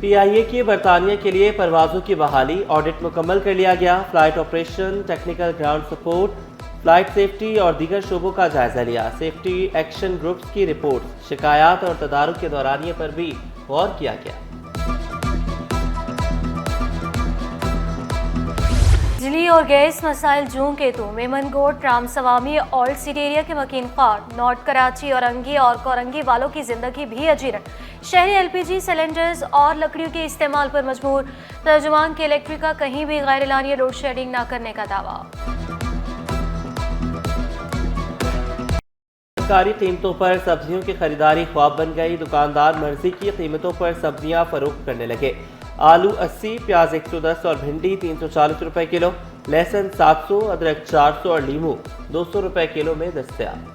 PIA की बरतानिया के लिए परवाज़ों की बहाली, ऑडिट मुकम्मल कर लिया गया। Flight operation, technical ground support, flight safety और दीगर शोबों का जायजा लिया। सेफ्टी एक्शन ग्रुप्स की रिपोर्ट, शिकायत और तदारुक के दौरानिए पर भी गौर किया गया। बिजली और गैस मसाइल जूं के तो मेमनगोट, रामसवामी ओल्ड सिटी एरिया के मकीन खार, नॉर्थ कराची, औरंगी और कोरंगी वालों की जिंदगी भी अजीरन। शहरी LPG सिलेंडर्स और लकड़ियों के इस्तेमाल पर मजबूर। तर्जुमान के इलेक्ट्रिक का कहीं भी गैर एलानिया लोड शेडिंग न करने का दावा। सरकारी कीमतों पर सब्जियों की खरीदारी ख्वाब बन गई। दुकानदार मर्जी की कीमतों पर सब्जियां फरोख्त करने लगे। आलू 80, प्याज 110 और भिंडी 340 रुपए किलो, लहसुन 700, अदरक 400 और लीमू 200 रुपए किलो में दस्तयाब।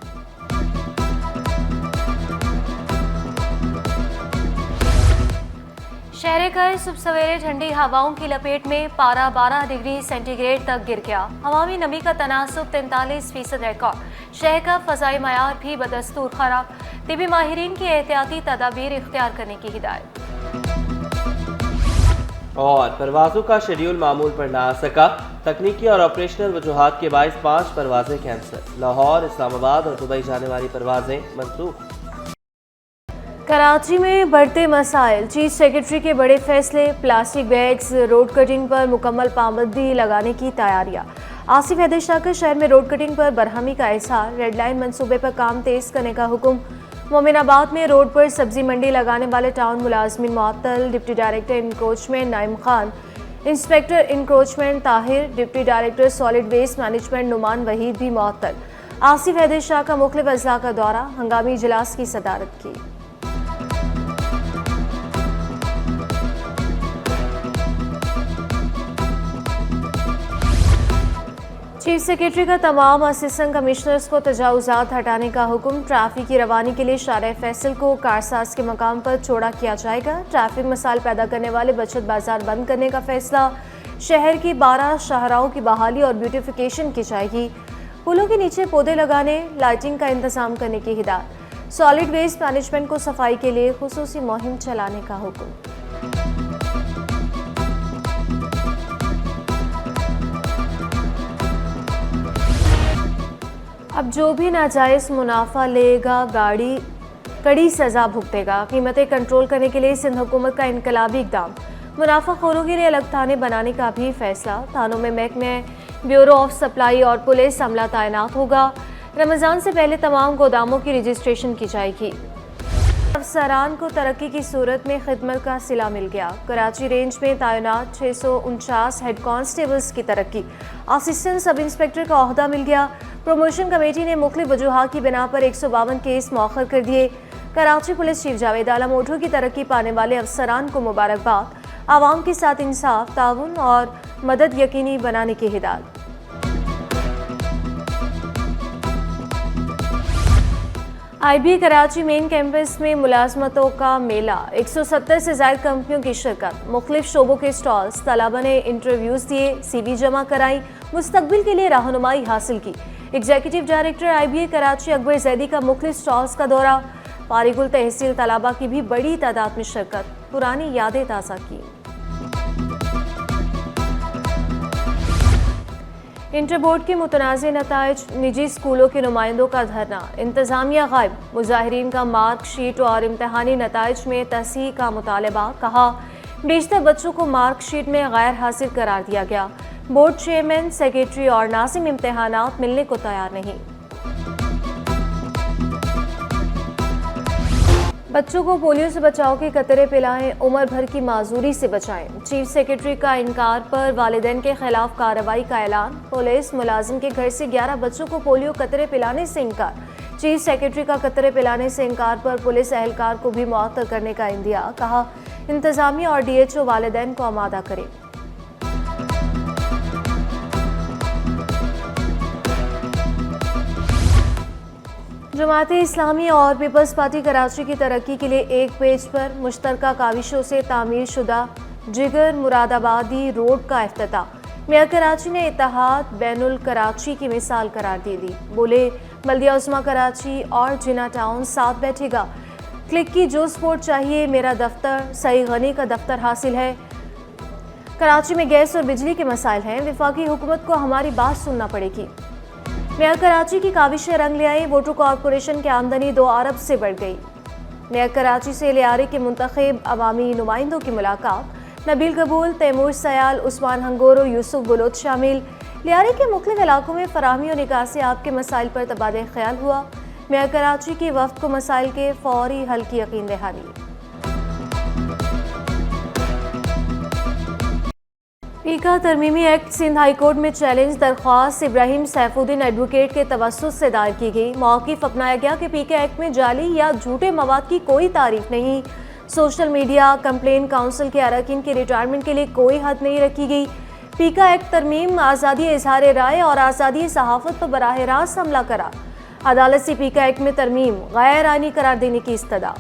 शहर का सुबह सवेरे ठंडी हवाओं की लपेट में पारा 12 डिग्री सेंटीग्रेड तक गिर गया। हवा में नमी का तनासुब 43% रिकॉर्ड। शहर का फ़ज़ाई मयार भी बदस्तूर खराब। तिबी माहिरीन की एहतियाती तदाबीर इख्तियार करने की हिदायत। और परवाज़ों का शेड्यूल मामूल पर ना आ सका। तकनीकी और ऑपरेशनल वजूहात के बायस 5 परवाज़ें कैंसिल। लाहौर, इस्लामाबाद और दुबई जाने वाली परवाज़ें मनसूख। कराची में बढ़ते मसाइल, चीफ सेक्रेटरी के बड़े फैसले, प्लास्टिक बैग्स, रोड कटिंग पर मुकम्मल पाबंदी लगाने की तैयारियां। आसिफ हैदर शाह का शहर में रोड कटिंग पर बरहमी का इजहार, रेड लाइन मंसूबे पर काम तेज करने का हुक्म। मोमिनाबाद में रोड पर सब्जी मंडी लगाने वाले टाउन मुलाजमीन मुअत्तल। Deputy director encroachment Naeem Khan, inspector encroachment Tahir, deputy director solid waste management Noman Waheed भी मुअत्तल। आसिफ हैदर शाह का मुख्तलिफ अजला का दौरा, हंगामी इजलास की सदारत की। चीफ सेक्रेटरी का तमाम असिस्टेंट कमिश्नर्स को तजावुजात हटाने का हुक्म। ट्रैफिक की रवानी के लिए शारा फैसल को कारसाज के मकाम पर चौड़ा किया जाएगा। ट्रैफिक मसाइल पैदा करने वाले बचत बाजार बंद करने का फैसला। शहर की 12 शाहराओं की बहाली और ब्यूटिफिकेशन की जाएगी। पुलों के नीचे पौधे लगाने, लाइटिंग का इंतजाम करने की हिदायत। सॉलिड वेस्ट मैनेजमेंट को सफाई के लिए खुसूसी मुहिम चलाने का हुक्म। अब जो भी नाजायज़ मुनाफा लेगा गाड़ी कड़ी सज़ा भुगतेगा। कीमतें कंट्रोल करने के लिए सिंध हुकूमत का इनकलाबी इक़दाम। मुनाफाखोरों के लिए अलग थाने बनाने का भी फैसला। थानों में महकमे, ब्यूरो ऑफ सप्लाई और पुलिस अमला तैनात होगा। रमज़ान से पहले तमाम गोदामों की रजिस्ट्रेशन की जाएगी। अफसरान को तरक्की की सूरत में खिदमत का सिला मिल गया। कराची रेंज में तैनात 649 हेड कांस्टेबल्स की तरक्की। असिस्टेंट सब इंस्पेक्टर का ओहदा मिल गया। प्रमोशन कमेटी ने मुख्तलिफ वजूहात की बिना पर 152 केस मौखर कर दिए। कराची पुलिस चीफ जावेद आलम ओढो की तरक्की पाने वाले अफसरान को मुबारकबाद। आवाम के साथ इंसाफ, ताउन और मदद यकीनी बनाने की हिदायत। IBA कराची मेन कैंपस में मुलाजमतों का मेला। 170 से ज़ायद कंपनियों की शिरकत। मुख्तलिफ शोबों के स्टॉल्स। तलबा ने इंटरव्यूज़ दिए, CV जमा कराई, मुस्तकबिल के लिए रहनुमाई हासिल की। Executive director IBA Karachi Akbar Zaidi का मुख्तलिफ स्टॉल्स का दौरा। फारिगुल तहसील तलबा की भी बड़ी तादाद में शिरकत। पुरानी यादें ताज़ा की। इंटर बोर्ड के मुतनाज़ नताइज, निजी स्कूलों के नुमाइंदों का धरना। इंतज़ामिया गायब। मुजाहिरीन का मार्कशीट और इम्तहानी नताइज में तस्हीह का मुतालबा। कहा बेशतर बच्चों को मार्कशीट में गैर हासिल करार दिया गया। बोर्ड चेयरमैन, सेक्रेटरी और नाज़िम इम्तहानात मिलने को तैयार नहीं। बच्चों को पोलियो से बचाव के कतरे पिलाएं, उम्र भर की माजूरी से बचाएं। चीफ सेक्रेटरी का इनकार पर वालिदैन के खिलाफ कार्रवाई का ऐलान। पुलिस मुलाजिम के घर से 11 बच्चों को पोलियो कतरे पिलाने से इनकार। चीफ सेक्रेटरी का कतरे पिलाने से इनकार पर पुलिस एहलकार को भी मुअत्तल करने का इंदिया। कहा इंतजामिया और DHO वालिदैन को आमादा करें। जमाते इस्लामी और पीपल्स पार्टी कराची की तरक्की के लिए एक पेज पर मुश्तरका काविशों से तामीर शुदा जिगर मुरादाबादी रोड का इफ्तिताह। मेयर कराची ने इत्तेहाद बैनुल कराची की मिसाल करार दे दी। बोले बल्दिया उस्मा कराची और जिना टाउन साथ बैठेगा। क्लिक की जो स्पोर्ट चाहिए मेरा दफ्तर, सई गनी का दफ्तर हासिल है। कराची में गैस और बिजली के मसाइल हैं, विफाकी हुकूमत को हमारी बात सुनना पड़ेगी। मेयर कराची की काविशें रंग ले आई, वोटर कॉरपोरेशन की आमदनी 2 अरब से बढ़ गई। मेयर कराची से लियारे के मुंतखब अवामी नुमाइंदों की मुलाकात, नबील कबूल, तैमूर सयाल, उस्मान हंगोरो, यूसुफ बुलोच शामिल। लियारे के मुख्तलिफ इलाकों में फराहमी और निकासी आपके मसाइल पर तबादला ख्याल हुआ। मेयर कराची की वफ्द को मसाइल के फौरी हल की यकीन दहानी। पीका तरमीमी एक्ट सिंध हाई कोर्ट में चैलेंज दरख्वास्त इब्राहिम सैफुद्दीन एडवोकेट के तवस्सुस से दायर की गई। मौक़िफ़ अपनाया गया कि पीका एक्ट में जाली या झूठे मवाद की कोई तारीफ नहीं। सोशल मीडिया कंप्लेन काउंसिल के अरकान के रिटायरमेंट के लिए कोई हद नहीं रखी गई। पीका एक्ट तरमीम आज़ादी इजहार राय और आज़ादी सहाफ़त पर बराह रास्त हमला करा। अदालत से पीका एक्ट में तरमीम गैर आईनी करार देने की इस्तदा।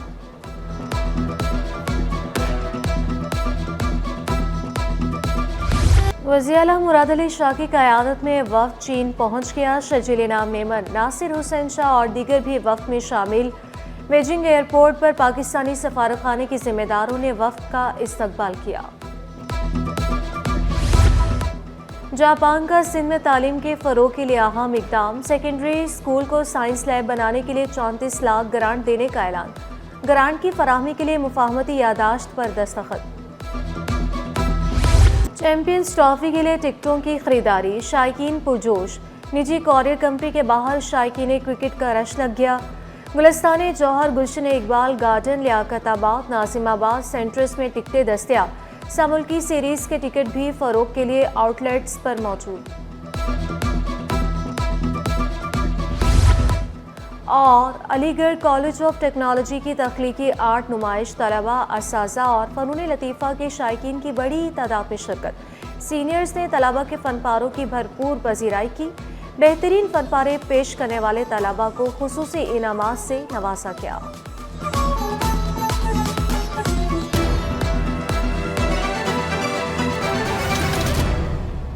वज़ीर आला मुराद अली शाह की क़यादत में वफ़द चीन पहुँच गया। शजील इनाम मेमन नासिर हुसैन शाह और दीगर भी वफ़द में शामिल। बीजिंग एयरपोर्ट पर पाकिस्तानी सफारतखाने के जिम्मेदारों ने वफ़द का इस्तकबाल किया। जापान का सिंध में तालीम के फ़रोग़ के लिए अहम इक़दाम, सेकेंडरी स्कूल को साइंस लैब बनाने के लिए 34 लाख ग्रांट देने का ऐलान। ग्रांट की फराहमी के लिए मुफाहमती यादाश्त पर दस्तखत। चैंपियंस ट्रॉफी के लिए टिकटों की खरीदारी, शायकीन पुरजोश। निजी कॉरियर कंपनी के बाहर शायकीन क्रिकेट का रश लग गया। गुलिस्तान जौहर, गुलशन इकबाल गार्डन, लियाकताबाद, नाजिमाबाद सेंटर्स में टिकटें दस्तयाब। सामुल्की सीरीज़ के टिकट भी फ़रोग़ के लिए आउटलेट्स पर मौजूद। और अलीगढ़ कॉलेज ऑफ टेक्नोलॉजी की तख्लीकी आर्ट नुमाइश, तलबा, असातिज़ा और फ़नून लतीफ़ा के शायकीन की बड़ी तादाद में शिरकत। सीनियर्स ने तलबा के फ़नपारों की भरपूर पजीराई की। बेहतरीन फ़नपारे पेश करने वाले तलबा को खुसूसी इनामात से नवाजा गया।